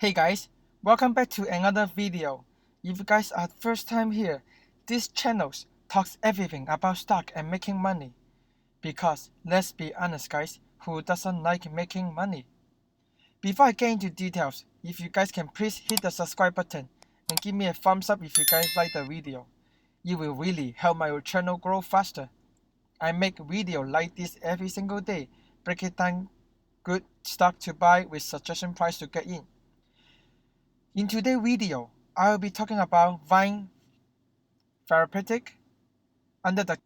Hey guys, welcome back to another video. If you guys are first time here, this channel talks everything about stock and making money. Because let's be honest guys, who doesn't like making money? Before I get into details, if you guys can please hit the subscribe button and give me a thumbs up if you guys like the video. It will really help my channel grow faster. I make videos like this every single day, breaking down good stock to buy with suggestion price to get in. In today's video, I will be talking about Vyne Therapeutic under the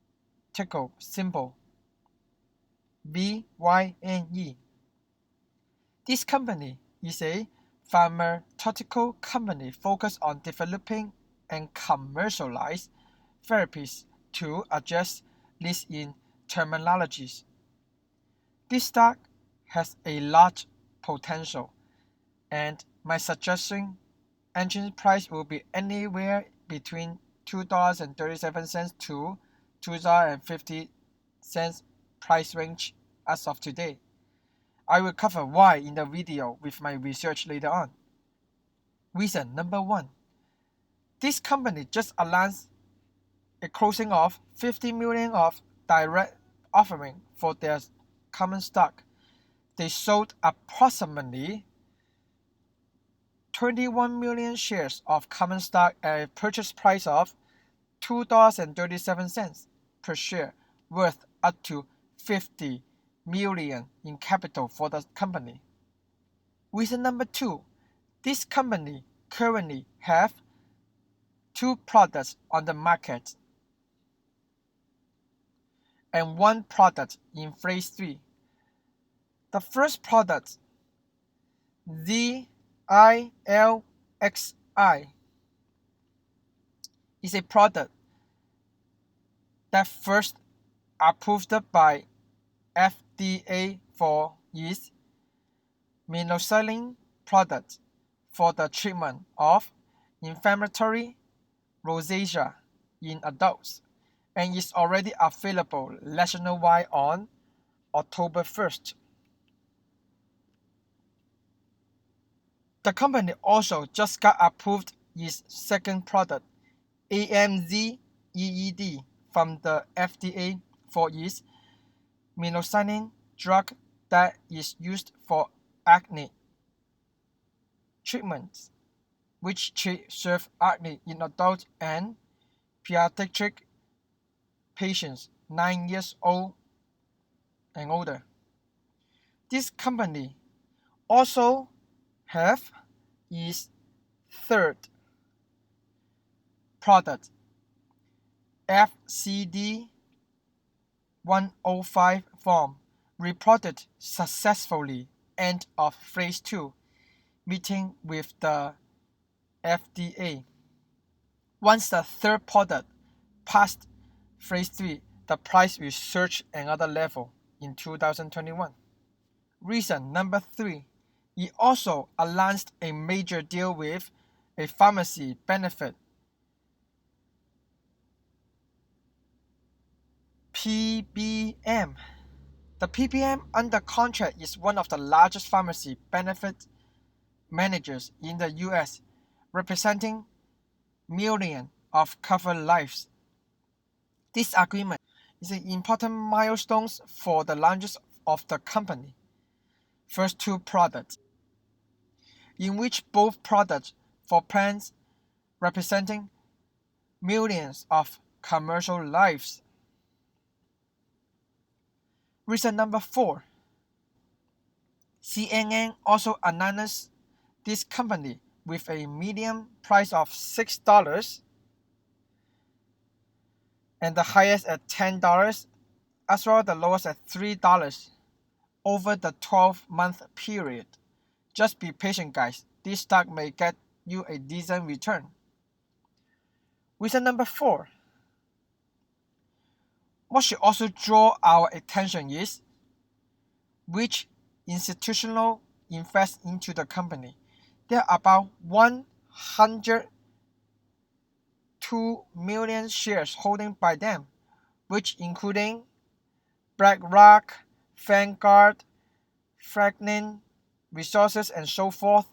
ticker symbol VYNE. This company is a pharmaceutical company focused on developing and commercialize therapies to address this in terminologies. This stock has a large potential, and my suggestion entry price will be anywhere between $2.37 to $2.50 price range as of today. I will cover why in the video with my research later on. Reason number 1. This company just announced a closing of $50 million of direct offering for their common stock. They sold approximately 21 million shares of common stock at a purchase price of $2.37 per share, worth up to $50 million in capital for the company. Reason number 2. This company currently have 2 products on the market and 1 product in phase 3. The first product, DILXI, is a product that first approved by FDA for its minocycline product for the treatment of inflammatory rosacea in adults and is already available nationwide on October 1st. The company also just got approved its second product, AMZEED, from the FDA for its minocycline drug that is used for acne treatments, which serve acne in adult and pediatric patients 9 years old and older. This company also have its third product, FCD 105 form, reported successfully end of phase 2 meeting with the FDA. Once the third product passed phase 3, the price will surge another level in 2021. Reason number 3. It also announced a major deal with a pharmacy benefit PBM. The PBM under contract is one of the largest pharmacy benefit managers in the US, representing millions of covered lives. This agreement is an important milestone for the launches of the company. First 2 products, in which both products for plans representing millions of commercial lives. Reason number 4. CNN also announced this company with a median price of $6 and the highest at $10, as well as the lowest at $3 over the 12-month period. Just be patient guys, this stock may get you a decent return. Reason number 4. What should also draw our attention is which institutional invest into the company. There are about 102 million shares holding by them, which including BlackRock, Vanguard, Franklin Resources, and so forth.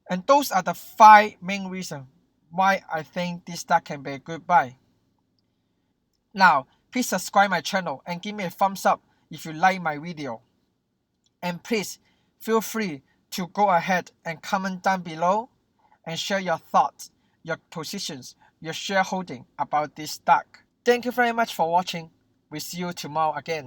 And those are the 5 main reasons why I think this stock can be a good buy. Now, please subscribe my channel and give me a thumbs up if you like my video. And please feel free to go ahead and comment down below and share your thoughts, your positions, your shareholding about this stock. Thank you very much for watching. We'll see you tomorrow again.